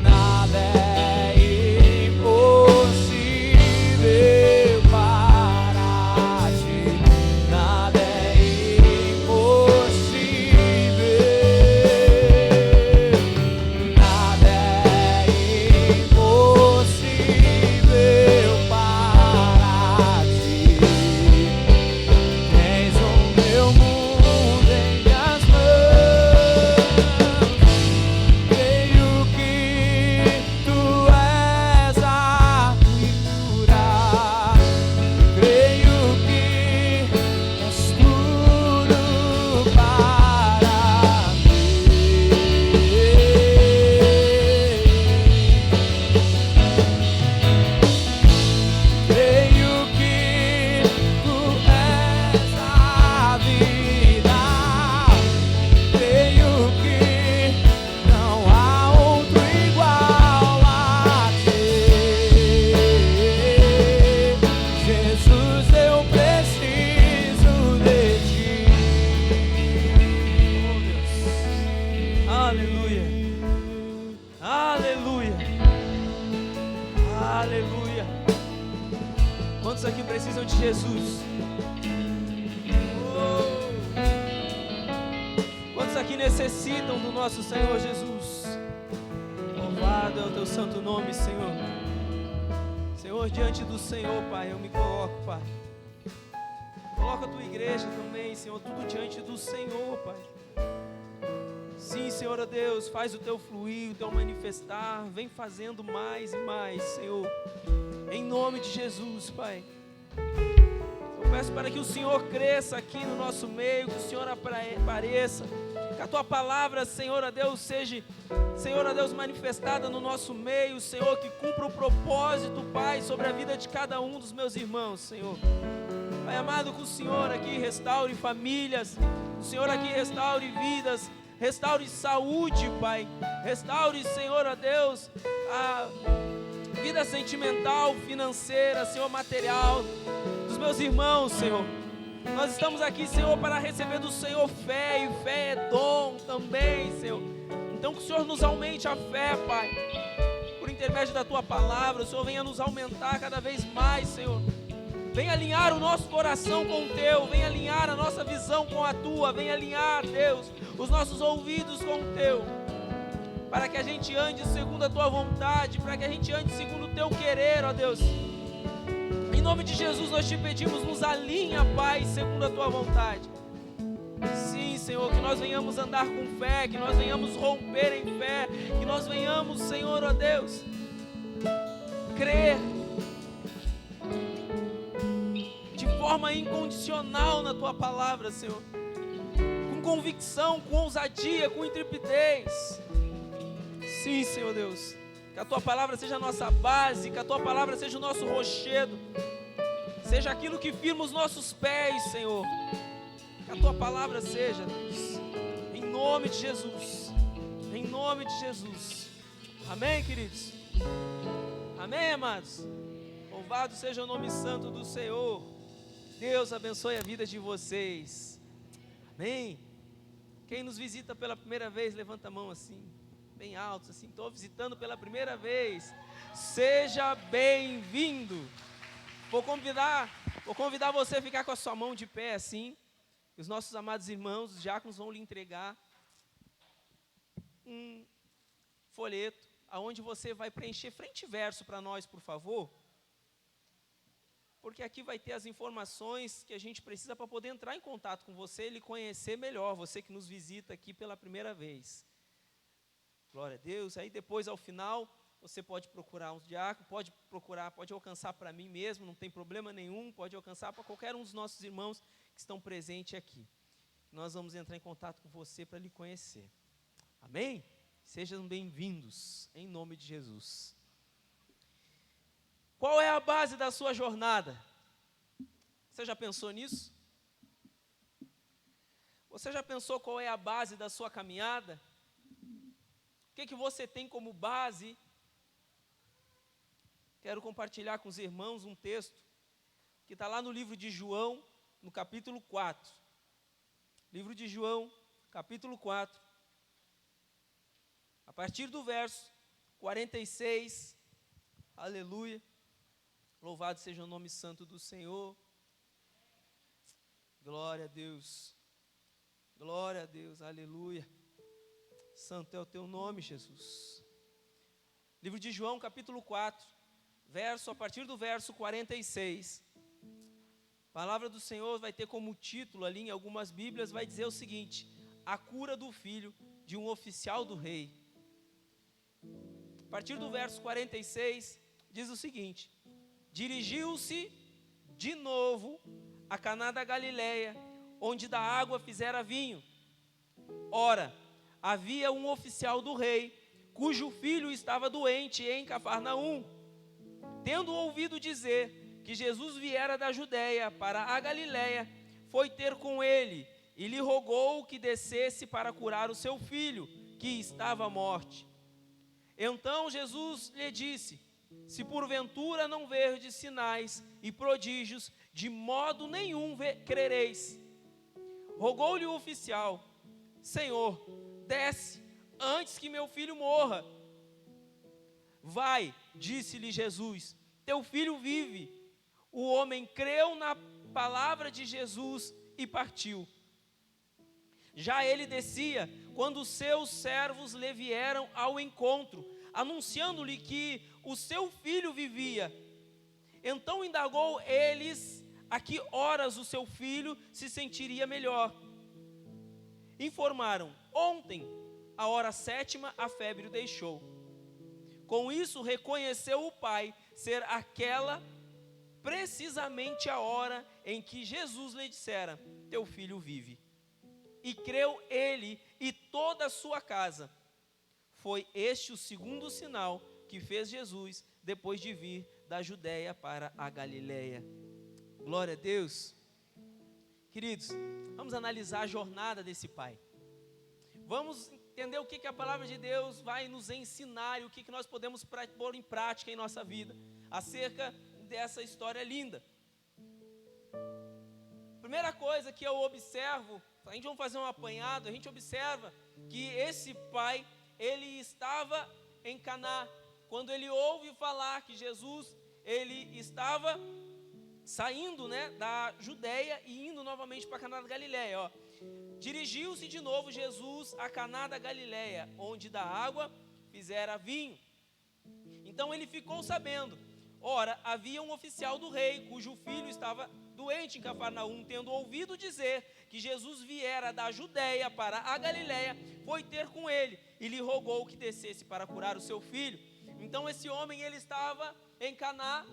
nada é impossível para ti, nada é impossível, nada é impossível para ti. Tens o meu mundo em minhas mãos. Creio que tu és a me curar. Creio que és tudo para mim. Creio que tu és a vida. Creio que não há outro igual a ti. Jesus, eu preciso de ti. Oh, Deus. Aleluia. Aleluia. Aleluia. Quantos aqui precisam de Jesus? Oh. Quantos aqui necessitam do nosso Senhor Jesus? Louvado é o teu santo nome, Senhor. Senhor, diante do Senhor, Pai, eu me coloco, Pai. Coloca a tua igreja também, Senhor, tudo diante do Senhor, Pai. Sim, Senhor, ó Deus, faz o teu fluir, o teu manifestar, vem fazendo mais e mais, Senhor. Em nome de Jesus, Pai. Eu peço para que o Senhor cresça aqui no nosso meio, que o Senhor apareça, que a tua palavra, Senhor, ó Deus, seja, Senhor, ó Deus, manifestada no nosso meio, Senhor, que cumpra o propósito, Pai, sobre a vida de cada um dos meus irmãos, Senhor. Pai amado, que o Senhor aqui restaure famílias, o Senhor aqui restaure vidas, restaure saúde, Pai. Restaure, Senhor, ó Deus, a vida sentimental, financeira, Senhor, material dos meus irmãos, Senhor. Nós estamos aqui, Senhor, para receber do Senhor fé, e fé é dom também, Senhor. Então que o Senhor nos aumente a fé, Pai. Por intermédio da Tua palavra, o Senhor venha nos aumentar cada vez mais, Senhor. Venha alinhar o nosso coração com o Teu, venha alinhar a nossa visão com a Tua, venha alinhar, Deus, os nossos ouvidos com o Teu, para que a gente ande segundo a Tua vontade, para que a gente ande segundo o Teu querer, ó Deus. Em nome de Jesus nós te pedimos, nos alinha, Pai, segundo a Tua vontade. Sim, Senhor, que nós venhamos andar com fé, que nós venhamos romper em fé, que nós venhamos, Senhor, ó Deus, crer de forma incondicional na Tua palavra, Senhor, com convicção, com ousadia, com intrepidez. Sim, Senhor Deus, que a Tua palavra seja a nossa base, que a Tua palavra seja o nosso rochedo, seja aquilo que firma os nossos pés, Senhor. Que a Tua palavra seja, Deus, em nome de Jesus, em nome de Jesus. Amém, queridos? Amém, amados? Louvado seja o nome santo do Senhor. Deus abençoe a vida de vocês. Amém? Quem nos visita pela primeira vez, levanta a mão assim, bem alto, assim. Estou visitando pela primeira vez. Seja bem-vindo. Vou convidar você a ficar com a sua mão de pé assim. Os nossos amados irmãos, os diáconos, vão lhe entregar um folheto, aonde você vai preencher frente e verso para nós, por favor. Porque aqui vai ter as informações que a gente precisa para poder entrar em contato com você e lhe conhecer melhor, você que nos visita aqui pela primeira vez. Glória a Deus. Aí depois, ao final, você pode procurar um diácono, pode alcançar para mim mesmo, não tem problema nenhum, pode alcançar para qualquer um dos nossos irmãos que estão presentes aqui. Nós vamos entrar em contato com você para lhe conhecer. Amém? Sejam bem-vindos, em nome de Jesus. Qual é a base da sua jornada? Você já pensou nisso? Você já pensou qual é a base da sua caminhada? O que você tem como base? Quero compartilhar com os irmãos um texto que está lá no livro de João, no capítulo 4. Livro de João, capítulo 4. A partir do verso 46, aleluia, louvado seja o nome santo do Senhor, glória a Deus, aleluia, santo é o teu nome, Jesus. Livro de João, capítulo 4, a partir do verso 46, a palavra do Senhor vai ter como título ali em algumas bíblias, vai dizer o seguinte: a cura do filho de um oficial do rei. A partir do verso 46, diz o seguinte: dirigiu-se de novo a Caná da Galileia, onde da água fizera vinho. Ora, havia um oficial do rei, cujo filho estava doente em Cafarnaum. Tendo ouvido dizer que Jesus viera da Judeia para a Galileia, foi ter com ele e lhe rogou que descesse para curar o seu filho, que estava à morte. Então Jesus lhe disse: se porventura não verdes sinais e prodígios, de modo nenhum crereis. Rogou-lhe o oficial: Senhor, desce antes que meu filho morra. Vai, disse-lhe Jesus, teu filho vive. O homem creu na palavra de Jesus e partiu. Já ele descia, quando os seus servos lhe vieram ao encontro, anunciando-lhe que o seu filho vivia. Então indagou eles a que horas o seu filho se sentiria melhor. Informaram: ontem, à hora 7ª, a febre o deixou. Com isso reconheceu o pai ser aquela precisamente a hora em que Jesus lhe dissera: teu filho vive. E creu ele e toda a sua casa. Foi este o segundo sinal que fez Jesus depois de vir da Judeia para a Galileia. Glória a Deus. Queridos, vamos analisar a jornada desse pai. Vamos entender o que a palavra de Deus vai nos ensinar e o que nós podemos pôr em prática em nossa vida acerca dessa história linda. Primeira coisa que eu observo, a gente vai fazer um apanhado, a gente observa que esse pai, ele estava em Caná, quando ele ouve falar que Jesus, ele estava saindo, da Judeia e indo novamente para Caná da Galileia, Dirigiu-se de novo Jesus a Caná da Galileia, onde da água fizera vinho. Então ele ficou sabendo. Ora, havia um oficial do rei, cujo filho estava doente em Cafarnaum. Tendo ouvido dizer que Jesus viera da Judeia para a Galileia, foi ter com ele e lhe rogou que descesse para curar o seu filho. Então esse homem, ele estava em Caná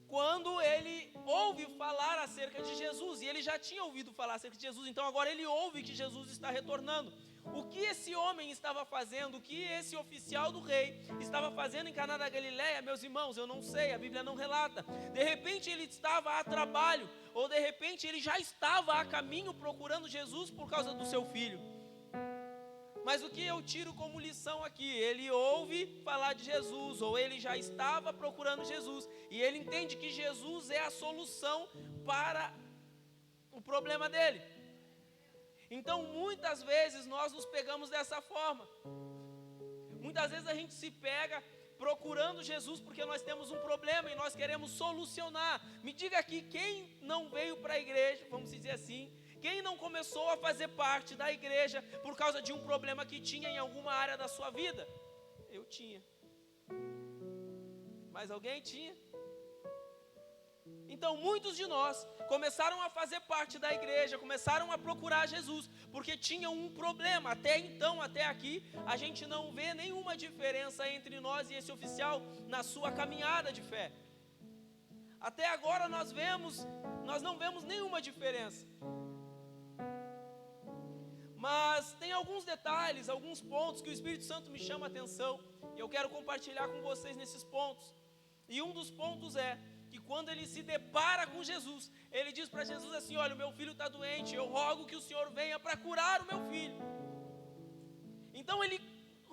quando ele ouve falar acerca de Jesus, e ele já tinha ouvido falar acerca de Jesus, então agora ele ouve que Jesus está retornando. O que esse homem estava fazendo, o que esse oficial do rei estava fazendo em Caná da Galileia, meus irmãos, eu não sei, a Bíblia não relata. De repente ele estava a trabalho, ou de repente ele já estava a caminho procurando Jesus por causa do seu filho. Mas o que eu tiro como lição aqui? Ele ouve falar de Jesus, ou ele já estava procurando Jesus, e ele entende que Jesus é a solução para o problema dele. Então muitas vezes nós nos pegamos dessa forma. Muitas vezes a gente se pega procurando Jesus porque nós temos um problema e nós queremos solucionar. Me diga aqui, quem não veio para a igreja, vamos dizer assim, quem não começou a fazer parte da igreja por causa de um problema que tinha em alguma área da sua vida? Eu tinha. Mas alguém tinha? Então muitos de nós começaram a fazer parte da igreja, começaram a procurar Jesus, porque tinham um problema. Até então, até aqui, a gente não vê nenhuma diferença entre nós e esse oficial na sua caminhada de fé. Até agora nós não vemos nenhuma diferença. Mas tem alguns detalhes, alguns pontos que o Espírito Santo me chama a atenção, e eu quero compartilhar com vocês nesses pontos. E um dos pontos é que quando ele se depara com Jesus, ele diz para Jesus assim: olha, o meu filho está doente, eu rogo que o Senhor venha para curar o meu filho. Então ele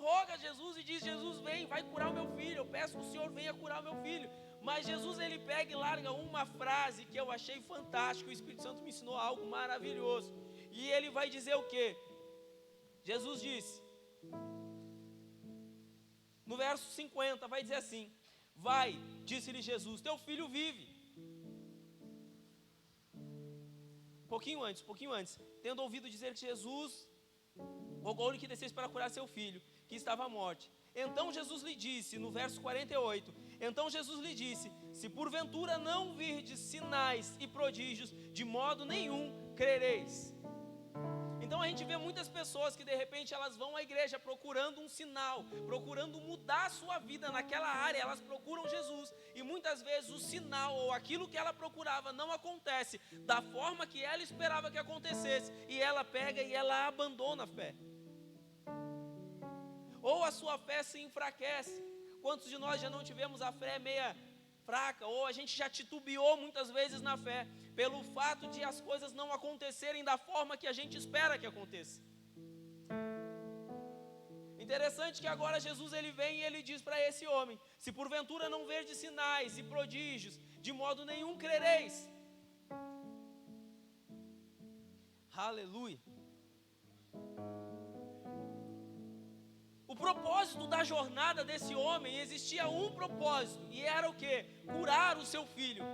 roga a Jesus e diz: Jesus, vem, vai curar o meu filho, eu peço que o Senhor venha curar o meu filho. Mas Jesus, ele pega e larga uma frase que eu achei fantástica, o Espírito Santo me ensinou algo maravilhoso. E ele vai dizer o quê? Jesus disse: verso 50, vai dizer assim: vai, disse-lhe Jesus, teu filho vive. Pouquinho antes, tendo ouvido dizer que Jesus rogou-lhe que descesse para curar seu filho, que estava à morte. Então Jesus lhe disse, no verso 48, então Jesus lhe disse: se porventura não virdes sinais e prodígios, de modo nenhum crereis. Então a gente vê muitas pessoas que de repente elas vão à igreja procurando um sinal, procurando mudar a sua vida naquela área, elas procuram Jesus, e muitas vezes o sinal ou aquilo que ela procurava não acontece da forma que ela esperava que acontecesse, e ela pega e ela abandona a fé. Ou a sua fé se enfraquece. Quantos de nós já não tivemos a fé meia fraca, ou a gente já titubeou muitas vezes na fé, pelo fato de as coisas não acontecerem da forma que a gente espera que aconteça. Interessante que agora Jesus ele vem e ele diz para esse homem: se porventura não verdes sinais e prodígios, de modo nenhum crereis. Aleluia. O propósito da jornada desse homem, existia um propósito, e era o quê? Curar o seu filho.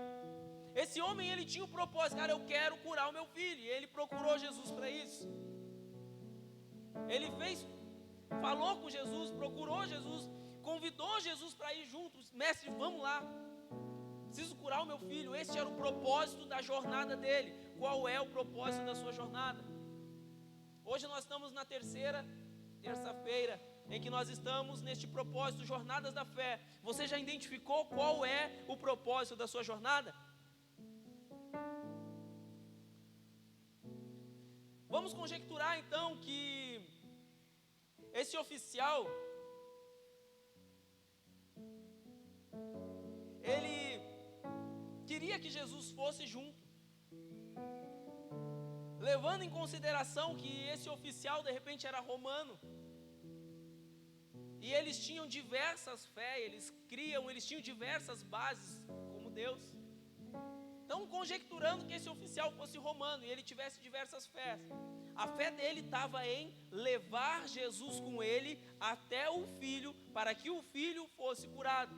Esse homem, ele tinha o propósito: cara, eu quero curar o meu filho, e ele procurou Jesus para isso. Ele falou com Jesus, procurou Jesus, convidou Jesus para ir juntos. Mestre, vamos lá, preciso curar o meu filho. Esse era o propósito da jornada dele. Qual é o propósito da sua jornada? Hoje nós estamos na terça-feira, em que nós estamos neste propósito, jornadas da fé. Você já identificou qual é o propósito da sua jornada? Vamos conjecturar então que esse oficial, ele queria que Jesus fosse junto, levando em consideração que esse oficial de repente era romano, e eles tinham diversas fés, eles tinham diversas bases como Deus. Então, conjecturando que esse oficial fosse romano e ele tivesse diversas fés, a fé dele estava em levar Jesus com ele até o filho, para que o filho fosse curado.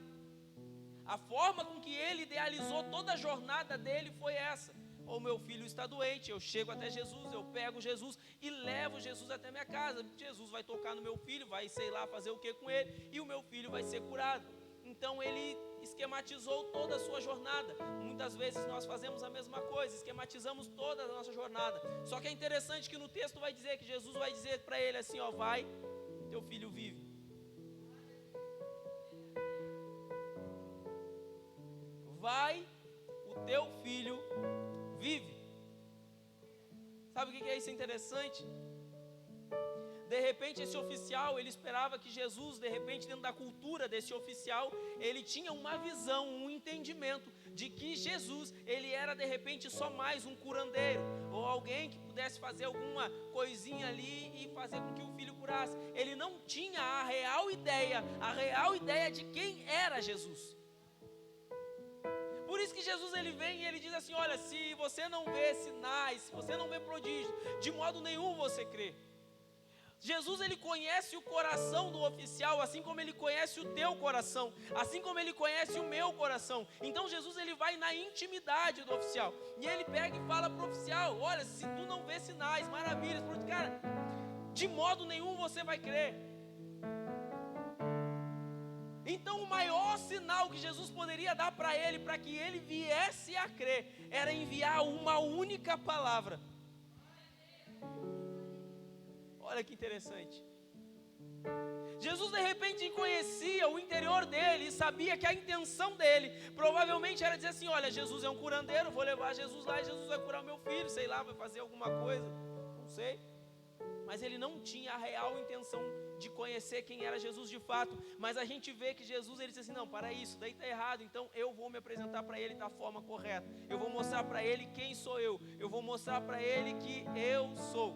A forma com que ele idealizou toda a jornada dele foi essa: o meu filho está doente, eu chego até Jesus, eu pego Jesus e levo Jesus até minha casa. Jesus vai tocar no meu filho, vai sei lá fazer o que com ele, e o meu filho vai ser curado. Então ele esquematizou toda a sua jornada. Muitas vezes nós fazemos a mesma coisa, esquematizamos toda a nossa jornada. Só que é interessante que no texto vai dizer que Jesus vai dizer para ele assim: ó, vai, teu filho vive. Vai, o teu filho vive. Sabe o que é isso interessante? De repente esse oficial, ele esperava que Jesus, de repente dentro da cultura desse oficial, ele tinha uma visão, um entendimento de que Jesus, ele era de repente só mais um curandeiro, ou alguém que pudesse fazer alguma coisinha ali e fazer com que o filho curasse. Ele não tinha a real ideia de quem era Jesus. Por isso que Jesus ele vem e ele diz assim: olha, se você não vê sinais, se você não vê prodígios, de modo nenhum você crê. Jesus ele conhece o coração do oficial, assim como ele conhece o teu coração, assim como ele conhece o meu coração. Então Jesus ele vai na intimidade do oficial, e ele pega e fala para o oficial: olha, se tu não vê sinais, maravilhas, cara, de modo nenhum você vai crer. Então o maior sinal que Jesus poderia dar para ele, para que ele viesse a crer, era enviar uma única palavra. Olha que interessante. Jesus de repente conhecia o interior dele e sabia que a intenção dele provavelmente era dizer assim: olha, Jesus é um curandeiro, vou levar Jesus lá e Jesus vai curar o meu filho, sei lá, vai fazer alguma coisa, não sei. Mas ele não tinha a real intenção de conhecer quem era Jesus de fato. Mas a gente vê que Jesus ele disse assim: não, para isso, daí está errado, então eu vou me apresentar para ele da forma correta. Eu vou mostrar para ele quem sou eu vou mostrar para ele que eu sou.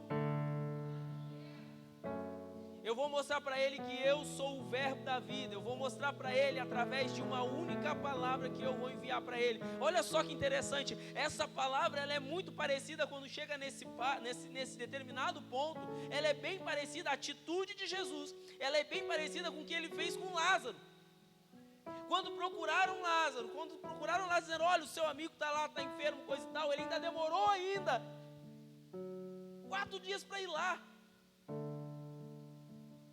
Eu vou mostrar para ele que eu sou o verbo da vida. Eu vou mostrar para ele através de uma única palavra que eu vou enviar para ele. Olha só que interessante, essa palavra ela é muito parecida quando chega nesse determinado ponto. Ela é bem parecida, a atitude de Jesus, ela é bem parecida com o que ele fez com Lázaro. Quando procuraram Lázaro, dizendo, olha, o seu amigo está lá, está enfermo, coisa e tal, ele ainda demorou 4 dias para ir lá.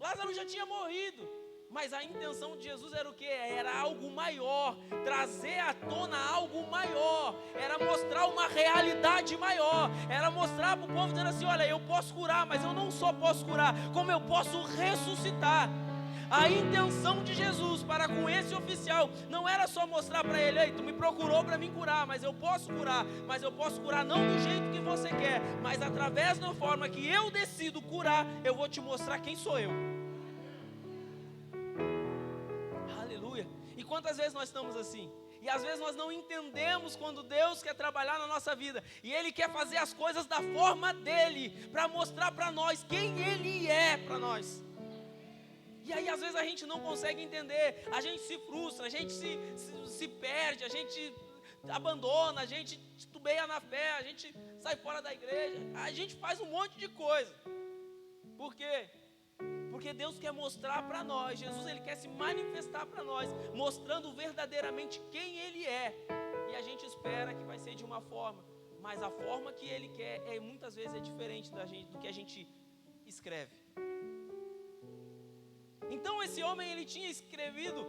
Lázaro já tinha morrido, mas a intenção de Jesus era o quê? Era algo maior, trazer à tona algo maior, era mostrar uma realidade maior, era mostrar para o povo dizendo assim, olha, eu posso curar, mas eu não só posso curar, como eu posso ressuscitar. A intenção de Jesus para com esse oficial não era só mostrar para ele, ei, tu me procurou para me curar, mas eu posso curar não do jeito que você quer, mas através da forma que eu decido curar, eu vou te mostrar quem sou eu. Aleluia. E quantas vezes nós estamos assim? E às vezes nós não entendemos quando Deus quer trabalhar na nossa vida, e Ele quer fazer as coisas da forma dEle, para mostrar para nós quem Ele é para nós. E aí às vezes a gente não consegue entender, a gente se frustra, a gente se perde, a gente abandona, a gente titubeia na fé, a gente sai fora da igreja, a gente faz um monte de coisa. Por quê? Porque Deus quer mostrar para nós, Jesus ele quer se manifestar para nós, mostrando verdadeiramente quem Ele é. E a gente espera que vai ser de uma forma, mas a forma que Ele quer muitas vezes é diferente do que a gente escreve. Então esse homem ele tinha escrevido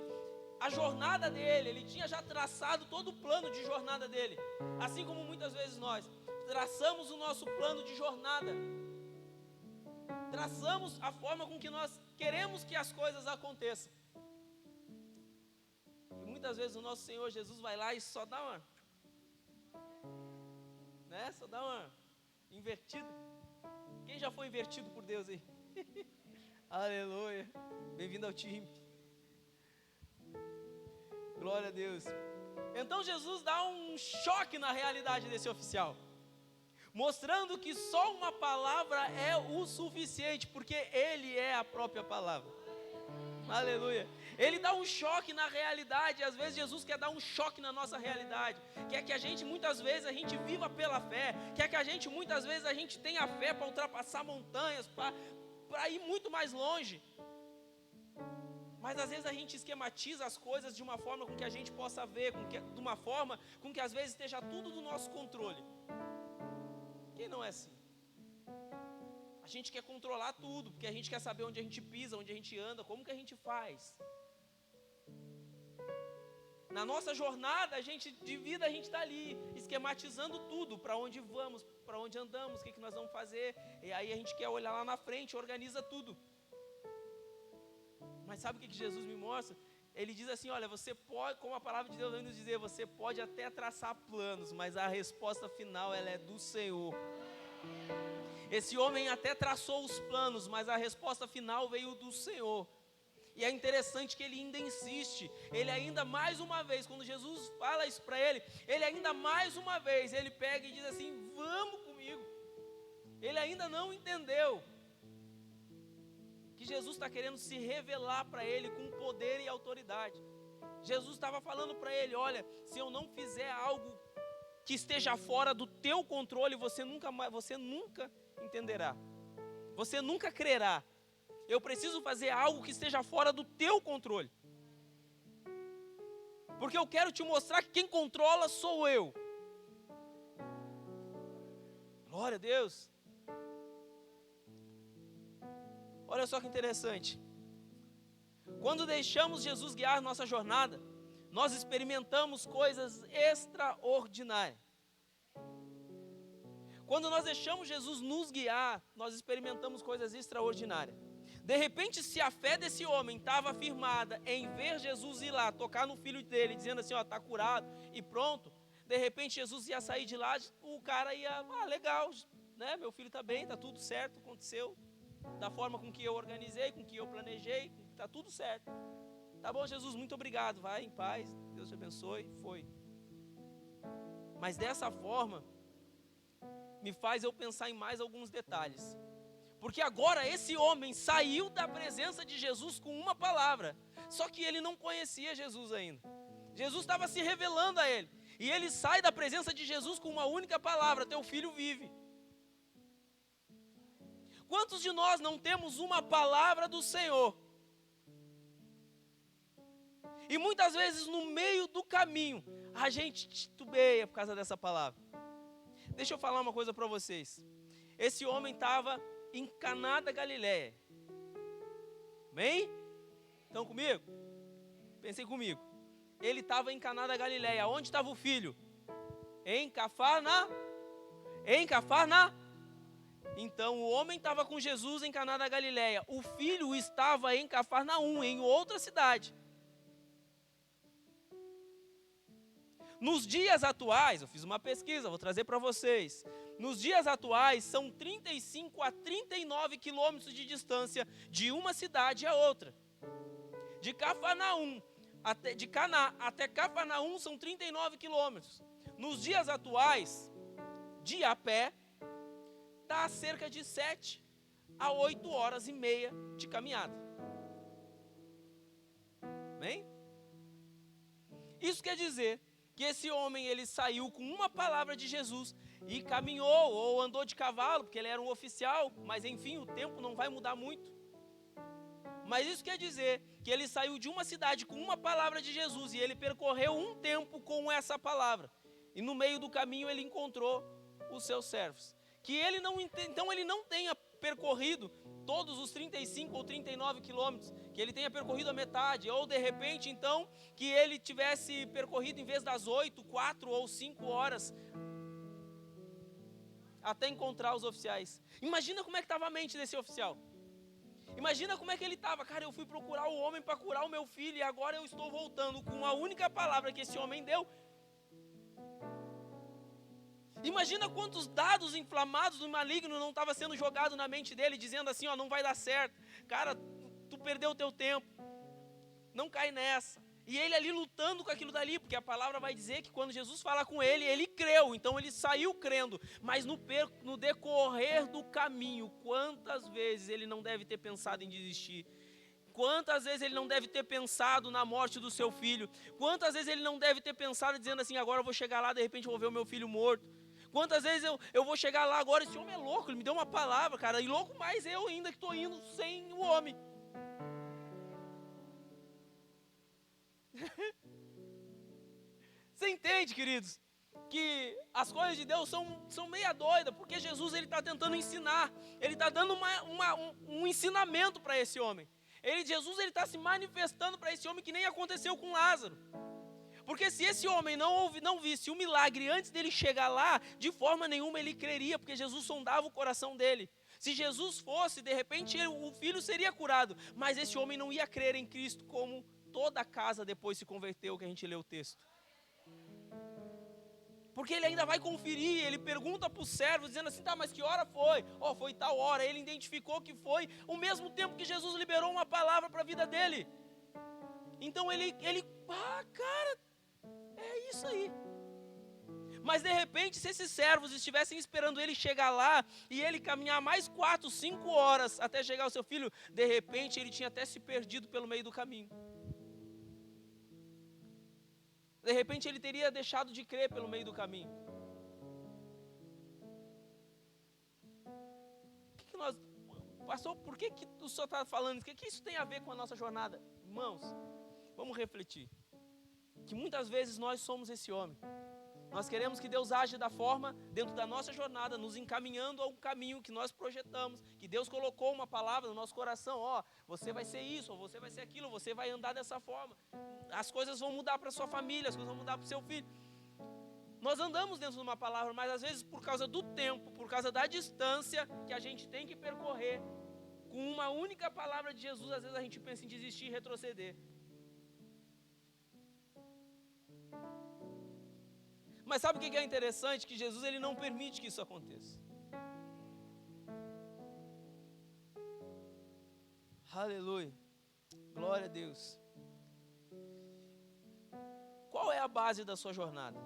a jornada dele, ele tinha já traçado todo o plano de jornada dele. Assim como muitas vezes nós traçamos o nosso plano de jornada, traçamos a forma com que nós queremos que as coisas aconteçam. E muitas vezes o nosso Senhor Jesus vai lá e só dá uma, só dá uma invertida. Quem já foi invertido por Deus aí? Aleluia, bem-vindo ao time. Glória a Deus. Então Jesus dá um choque na realidade desse oficial, mostrando que só uma palavra é o suficiente, porque Ele é a própria palavra. Aleluia. Ele dá um choque na realidade. Às vezes Jesus quer dar um choque na nossa realidade, quer que a gente muitas vezes a gente viva pela fé, quer que a gente muitas vezes a gente tenha fé para ultrapassar montanhas, para ir muito mais longe. Mas às vezes a gente esquematiza as coisas de uma forma com que a gente possa ver, de uma forma com que às vezes esteja tudo do nosso controle. Quem não é assim? A gente quer controlar tudo, porque a gente quer saber onde a gente pisa, onde a gente anda, como que a gente faz. Na nossa jornada de vida a gente está ali, esquematizando tudo, para onde vamos, para onde andamos, o que nós vamos fazer. E aí a gente quer olhar lá na frente, organiza tudo. Mas sabe o que Jesus me mostra? Ele diz assim, olha, você pode, como a palavra de Deus vem nos dizer, você pode até traçar planos, mas a resposta final ela é do Senhor. Esse homem até traçou os planos, mas a resposta final veio do Senhor. E é interessante que ele ainda insiste, ele ainda mais uma vez, quando Jesus fala isso para ele ainda mais uma vez, ele pega e diz assim, vamos comigo. Ele ainda não entendeu que Jesus está querendo se revelar para ele com poder e autoridade. Jesus estava falando para ele, olha, se eu não fizer algo que esteja fora do teu controle, você nunca entenderá, você nunca crerá. Eu preciso fazer algo que esteja fora do teu controle, porque eu quero te mostrar que quem controla sou eu. Glória a Deus. Olha só que interessante. Quando deixamos Jesus guiar nossa jornada, nós experimentamos coisas extraordinárias. Quando nós deixamos Jesus nos guiar, nós experimentamos coisas extraordinárias. De repente, se a fé desse homem estava firmada em ver Jesus ir lá, tocar no filho dele, dizendo assim, ó, está curado e pronto. De repente, Jesus ia sair de lá, o cara ia, legal, né? Meu filho está bem, está tudo certo, aconteceu da forma com que eu organizei, com que eu planejei, está tudo certo. Tá bom, Jesus, muito obrigado, vai em paz, Deus te abençoe, foi. Mas dessa forma, me faz eu pensar em mais alguns detalhes. Porque agora esse homem saiu da presença de Jesus com uma palavra. Só que ele não conhecia Jesus ainda. Jesus estava se revelando a ele. E ele sai da presença de Jesus com uma única palavra: teu filho vive. Quantos de nós não temos uma palavra do Senhor? E muitas vezes no meio do caminho, a gente titubeia por causa dessa palavra. Deixa eu falar uma coisa para vocês. Esse homem estava em Caná da Galileia. Bem? Estão comigo? Pensem comigo. Ele estava em Caná da Galileia. Onde estava o filho? Em Cafarnaum. Então o homem estava com Jesus em Caná da Galileia. O filho estava em Cafarnaum, em outra cidade. Nos dias atuais, eu fiz uma pesquisa, vou trazer para vocês. Nos dias atuais, são 35 a 39 quilômetros de distância de uma cidade a outra. De Cafarnaum, de Caná até Cafarnaum são 39 quilômetros. Nos dias atuais, de a pé, dá cerca de 7 a 8 horas e meia de caminhada. Bem? Isso quer dizer que esse homem, ele saiu com uma palavra de Jesus e caminhou ou andou de cavalo, porque ele era um oficial, mas enfim, o tempo não vai mudar muito. Mas isso quer dizer que ele saiu de uma cidade com uma palavra de Jesus e ele percorreu um tempo com essa palavra. E no meio do caminho ele encontrou os seus servos. Que ele não, então ele não tenha percorrido todos os 35 ou 39 quilômetros, que ele tenha percorrido a metade, ou de repente então, que ele tivesse percorrido em vez das 8, 4 ou 5 horas, até encontrar os oficiais. Imagina como é que estava a mente desse oficial. Imagina como é que ele estava. Cara, eu fui procurar o homem para curar o meu filho e agora eu estou voltando com a única palavra que esse homem deu. Imagina quantos dados inflamados do maligno não estavam sendo jogados na mente dele, dizendo assim, ó, não vai dar certo. Cara, tu perdeu o teu tempo. Não cai nessa. E ele ali lutando com aquilo dali, porque a palavra vai dizer que quando Jesus fala com ele, ele creu. Então ele saiu crendo. Mas no decorrer do caminho, quantas vezes ele não deve ter pensado em desistir? Quantas vezes ele não deve ter pensado na morte do seu filho? Quantas vezes ele não deve ter pensado dizendo assim, agora eu vou chegar lá, de repente eu vou ver o meu filho morto? Quantas vezes eu vou chegar lá agora, esse homem é louco, ele me deu uma palavra, cara, e louco mais eu ainda que estou indo sem o homem. Você entende, queridos, que as coisas de Deus são meia doida, porque Jesus ele está tentando ensinar, ele está dando um ensinamento para esse homem. Jesus está se manifestando para esse homem que nem aconteceu com Lázaro. Porque se esse homem não visse o milagre antes dele chegar lá, de forma nenhuma ele creria, porque Jesus sondava o coração dele. Se Jesus fosse, de repente o filho seria curado, mas esse homem não ia crer em Cristo, como toda a casa depois se converteu, que a gente lê o texto. Porque ele ainda vai conferir, ele pergunta para os servos, dizendo assim, tá, mas que hora foi? Foi tal hora. Ele identificou que foi o mesmo tempo que Jesus liberou uma palavra para a vida dele. Então cara, é isso aí. Mas de repente, se esses servos estivessem esperando ele chegar lá, e ele caminhar mais 4, 5 horas até chegar ao seu filho, de repente ele tinha até se perdido pelo meio do caminho. De repente ele teria deixado de crer pelo meio do caminho. Pastor, por que o senhor está falando isso? O que isso tem a ver com a nossa jornada? Irmãos, vamos refletir. Que muitas vezes nós somos esse homem. Nós queremos que Deus age da forma, dentro da nossa jornada, nos encaminhando a um caminho que nós projetamos, que Deus colocou uma palavra no nosso coração, você vai ser isso, ou você vai ser aquilo, você vai andar dessa forma. As coisas vão mudar para sua família, as coisas vão mudar para o seu filho. Nós andamos dentro de uma palavra, mas às vezes por causa do tempo, por causa da distância que a gente tem que percorrer, com uma única palavra de Jesus, às vezes a gente pensa em desistir e retroceder. Mas sabe o que é interessante? Que Jesus ele não permite que isso aconteça. Aleluia. Glória a Deus. Qual é a base da sua jornada?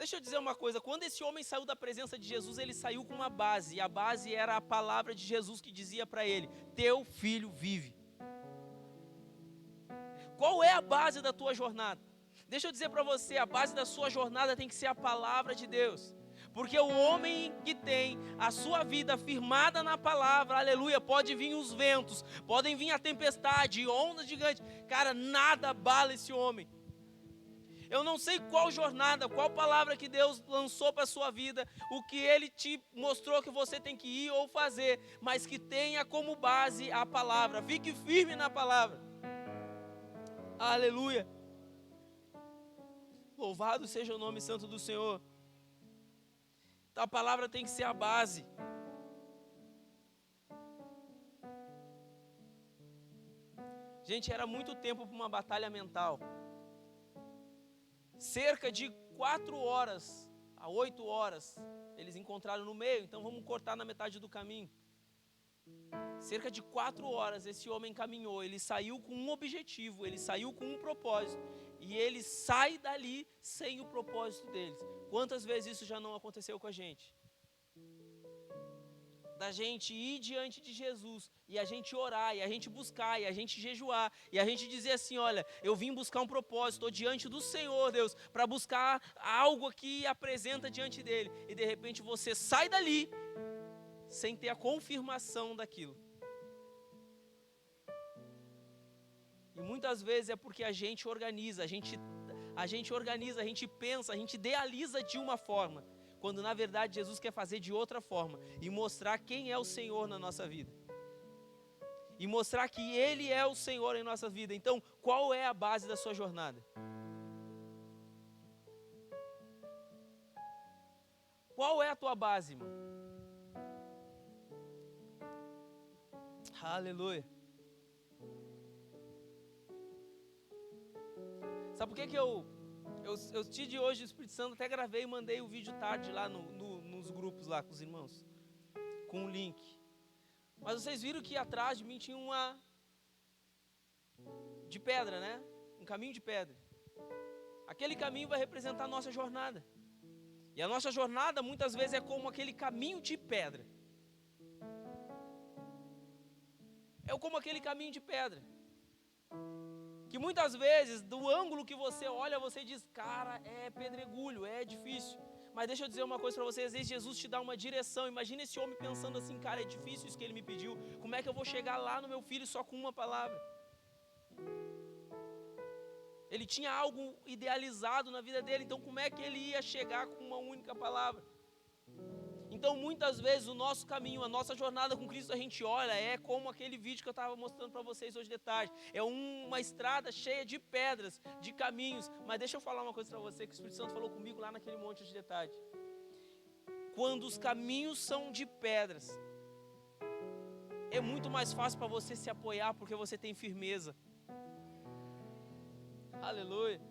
Deixa eu dizer uma coisa, quando esse homem saiu da presença de Jesus, ele saiu com uma base, e a base era a palavra de Jesus que dizia para ele: teu filho vive. Qual é a base da tua jornada? Deixa eu dizer para você, a base da sua jornada tem que ser a palavra de Deus. Porque o homem que tem a sua vida firmada na palavra, aleluia, pode vir os ventos, podem vir a tempestade, ondas gigantes, cara, nada abala esse homem. Eu não sei qual jornada, qual palavra que Deus lançou para a sua vida, o que Ele te mostrou que você tem que ir ou fazer, mas que tenha como base a palavra. Fique firme na palavra. Aleluia. Louvado seja o nome santo do Senhor. Então a palavra tem que ser a base. Gente, era muito tempo para uma batalha mental. Cerca de 4 horas a 8 horas, eles encontraram no meio, então vamos cortar na metade do caminho. Cerca de 4 horas esse homem caminhou, ele saiu com um objetivo, ele saiu com um propósito, e ele sai dali sem o propósito deles. Quantas vezes isso já não aconteceu com a gente? Da gente ir diante de Jesus, e a gente orar, e a gente buscar, e a gente jejuar, e a gente dizer assim: olha, eu vim buscar um propósito, estou diante do Senhor, Deus, para buscar algo que apresenta diante dele, e de repente você sai dali, sem ter a confirmação daquilo. E muitas vezes é porque a gente organiza, a gente pensa, a gente idealiza de uma forma, quando na verdade Jesus quer fazer de outra forma, e mostrar quem é o Senhor na nossa vida, e mostrar que Ele é o Senhor em nossa vida. Então, qual é a base da sua jornada? Qual é a tua base, irmão? Aleluia. Sabe por que eu tive hoje o Espírito Santo, até gravei e mandei o vídeo tarde lá nos grupos lá com os irmãos, com o link. Mas vocês viram que atrás de mim tinha uma de pedra, né? Um caminho de pedra. Aquele caminho vai representar a nossa jornada. E a nossa jornada muitas vezes é como aquele caminho de pedra. É como aquele caminho de pedra. Que muitas vezes, do ângulo que você olha, você diz: cara, é pedregulho, é difícil. Mas deixa eu dizer uma coisa para vocês, às vezes Jesus te dá uma direção. Imagina esse homem pensando assim: cara, é difícil isso que ele me pediu, como é que eu vou chegar lá no meu filho só com uma palavra? Ele tinha algo idealizado na vida dele, então como é que ele ia chegar com uma única palavra? Então muitas vezes o nosso caminho, a nossa jornada com Cristo, a gente olha, é como aquele vídeo que eu estava mostrando para vocês hoje de tarde. É uma estrada cheia de pedras, de caminhos. Mas deixa eu falar uma coisa para você, que o Espírito Santo falou comigo lá naquele monte hoje de tarde. Quando os caminhos são de pedras, é muito mais fácil para você se apoiar, porque você tem firmeza. Aleluia.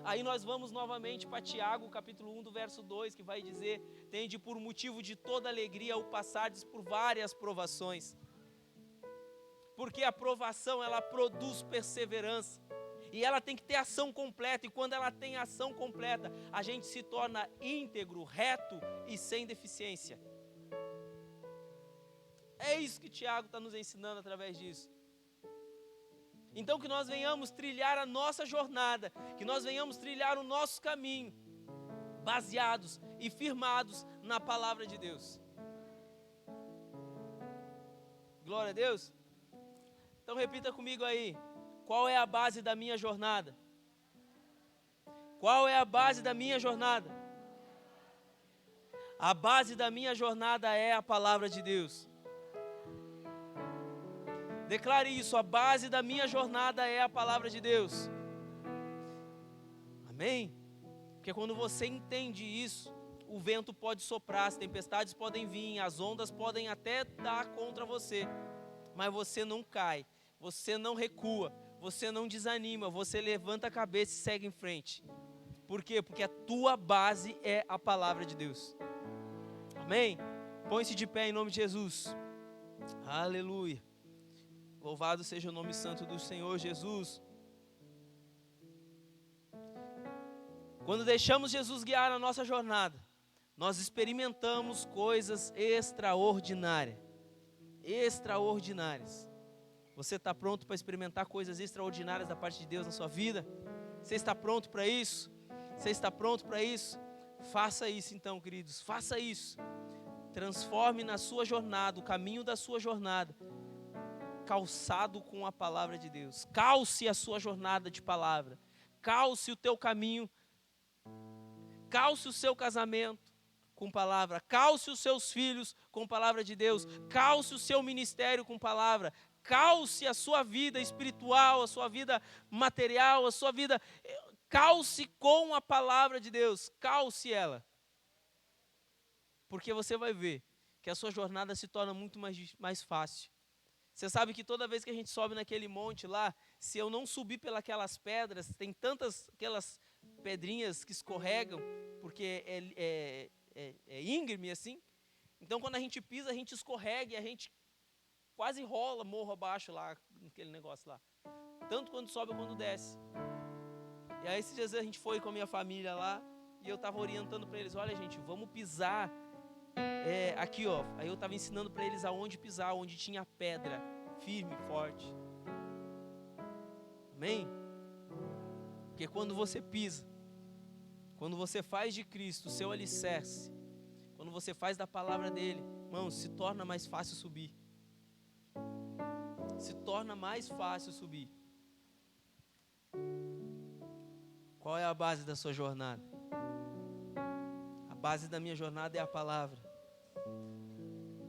Aí nós vamos novamente para Tiago, capítulo 1, do verso 2, que vai dizer: tende por motivo de toda alegria o passardes por várias provações. Porque a provação, ela produz perseverança. E ela tem que ter ação completa. E quando ela tem ação completa, a gente se torna íntegro, reto e sem deficiência. É isso que Tiago está nos ensinando através disso. Então que nós venhamos trilhar a nossa jornada, que nós venhamos trilhar o nosso caminho, baseados e firmados na palavra de Deus. Glória a Deus. Então repita comigo aí: qual é a base da minha jornada? Qual é a base da minha jornada? A base da minha jornada é a palavra de Deus. Declare isso: a base da minha jornada é a palavra de Deus. Amém? Porque quando você entende isso, o vento pode soprar, as tempestades podem vir, as ondas podem até dar contra você, mas você não cai, você não recua, você não desanima, você levanta a cabeça e segue em frente. Por quê? Porque a tua base é a palavra de Deus. Amém? Põe-se de pé em nome de Jesus. Aleluia. Louvado seja o nome santo do Senhor Jesus. Quando deixamos Jesus guiar a nossa jornada, nós experimentamos coisas extraordinárias. Extraordinárias. Você está pronto para experimentar coisas extraordinárias da parte de Deus na sua vida? Você está pronto para isso? Você está pronto para isso? Faça isso então, queridos, faça isso. Transforme na sua jornada, o caminho da sua jornada, calçado com a palavra de Deus. Calce a sua jornada de palavra. Calce o teu caminho. Calce o seu casamento com palavra. Calce os seus filhos com palavra de Deus. Calce o seu ministério com palavra. Calce a sua vida espiritual, a sua vida material, a sua vida. Calce com a palavra de Deus. Calce ela. Porque você vai ver que a sua jornada se torna muito mais fácil. Você sabe que toda vez que a gente sobe naquele monte lá, se eu não subir pelas pedras, tem tantas aquelas pedrinhas que escorregam, porque é íngreme assim. Então quando a gente pisa, a gente escorrega e a gente quase rola morro abaixo lá, naquele negócio lá. Tanto quando sobe quanto desce. E aí esses dias a gente foi com a minha família lá, e eu estava orientando para eles, olha gente, vamos pisar aqui ó. Aí eu estava ensinando para eles aonde pisar, onde tinha pedra, firme, forte. Amém? Porque quando você pisa, quando você faz de Cristo o seu alicerce, quando você faz da palavra dele, irmãos, se torna mais fácil subir. Se torna mais fácil subir. Qual é a base da sua jornada? A base da minha jornada é a palavra.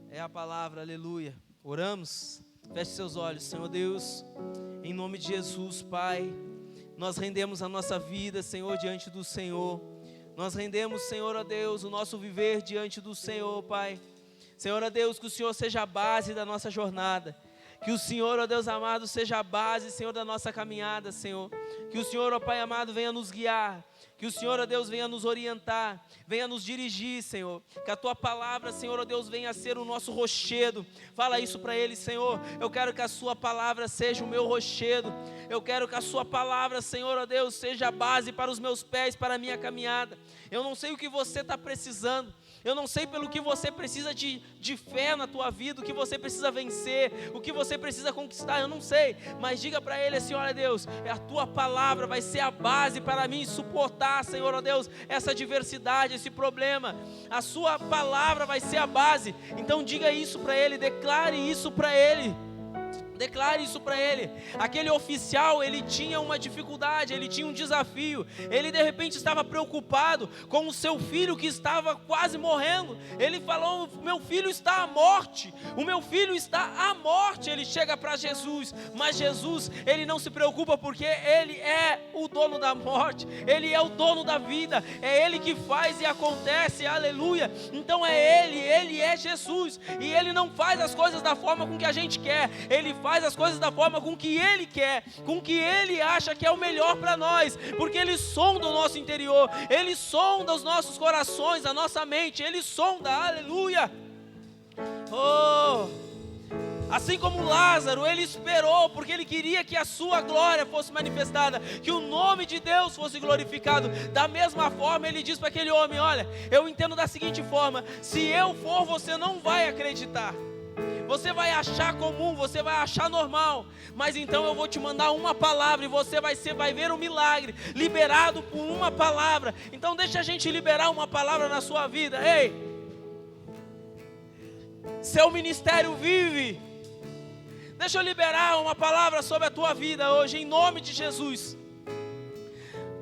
É a palavra, aleluia. Oramos? Feche seus olhos. Senhor Deus, em nome de Jesus, Pai, nós rendemos a nossa vida, Senhor, diante do Senhor. Nós rendemos, Senhor, ó Deus, o nosso viver diante do Senhor, Pai. Senhor, ó Deus, que o Senhor seja a base da nossa jornada. Que o Senhor, ó Deus amado, seja a base, Senhor, da nossa caminhada, Senhor. Que o Senhor, ó Pai amado, venha nos guiar. Que o Senhor, ó Deus, venha nos orientar, venha nos dirigir, Senhor. Que a Tua palavra, Senhor, ó Deus, venha a ser o nosso rochedo. Fala isso para Ele, Senhor. Eu quero que a Sua palavra seja o meu rochedo. Eu quero que a Sua palavra, Senhor, ó Deus, seja a base para os meus pés, para a minha caminhada. Eu não sei o que você está precisando. Eu não sei pelo que você precisa de fé na tua vida, o que você precisa vencer, o que você precisa conquistar, eu não sei. Mas diga para Ele assim, olha Deus, a Tua palavra vai ser a base para mim suportar, Senhor, ó Deus, essa adversidade, esse problema. A Sua palavra vai ser a base. Então diga isso para Ele, declare isso para Ele. Declare isso para ele. Aquele oficial, ele tinha uma dificuldade, ele tinha um desafio. Ele de repente estava preocupado com o seu filho que estava quase morrendo. Ele falou, meu filho está à morte. O meu filho está à morte. Ele chega para Jesus, mas Jesus, ele não se preocupa porque ele é o dono da morte. Ele é o dono da vida. É ele que faz e acontece, aleluia. Então ele é Jesus. E ele não faz as coisas da forma com que a gente quer. Ele faz as coisas da forma com que Ele quer, com que Ele acha que é o melhor para nós, porque Ele sonda o nosso interior, Ele sonda os nossos corações, a nossa mente, Ele sonda, aleluia. Assim como Lázaro, ele esperou, porque ele queria que a sua glória fosse manifestada, que o nome de Deus fosse glorificado. Da mesma forma, ele diz para aquele homem, olha, eu entendo da seguinte forma, se eu for, você não vai acreditar. Você vai achar comum, você vai achar normal, mas então eu vou te mandar uma palavra e você vai ver um milagre, liberado por uma palavra. Então deixa a gente liberar uma palavra na sua vida. Ei, seu ministério vive. Deixa eu liberar uma palavra sobre a tua vida hoje, em nome de Jesus.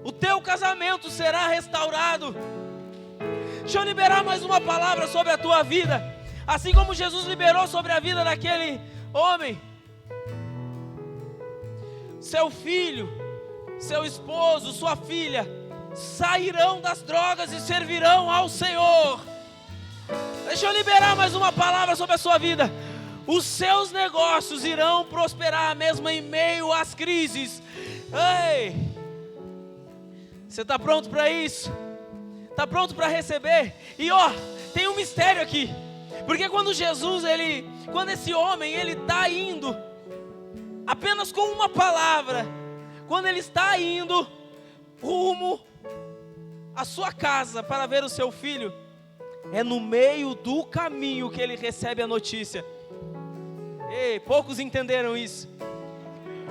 O teu casamento será restaurado. Deixa eu liberar mais uma palavra sobre a tua vida. Assim como Jesus liberou sobre a vida daquele homem, seu filho, seu esposo, sua filha, sairão das drogas e servirão ao Senhor. Deixa eu liberar mais uma palavra sobre a sua vida. Os seus negócios irão prosperar mesmo em meio às crises. Ei, você está pronto para isso? Está pronto para receber? E tem um mistério aqui. Porque quando quando esse homem, ele está indo, apenas com uma palavra, quando ele está indo rumo a sua casa para ver o seu filho, é no meio do caminho que ele recebe a notícia. Ei, poucos entenderam isso.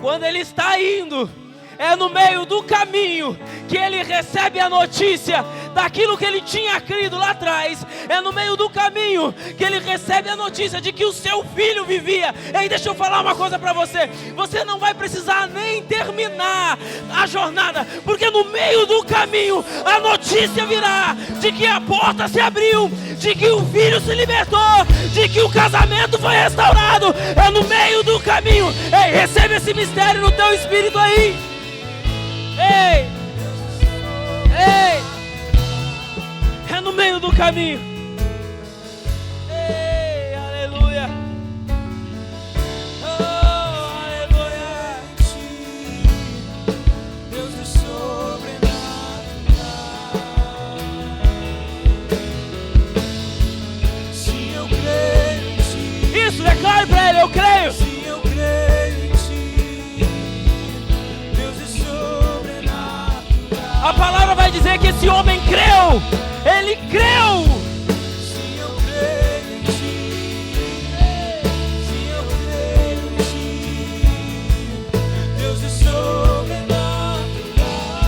Quando ele está indo, é no meio do caminho que ele recebe a notícia daquilo que ele tinha crido lá atrás. É no meio do caminho que ele recebe a notícia de que o seu filho vivia. E deixa eu falar uma coisa para você. Você não vai precisar nem terminar a jornada, porque no meio do caminho a notícia virá de que a porta se abriu, de que o filho se libertou, de que o casamento foi restaurado. É no meio do caminho. Ei, recebe esse mistério no teu espírito aí. Ei, ei, é no meio do caminho. Ei, aleluia. Oh, aleluia. Deus do sobrenatural. Se eu creio em ti. Isso, declare pra ele, eu creio. Se eu creio em ti, Deus é sobrenatural. A palavra vai dizer que esse homem creu. Ele creu. Se eu creio em ti.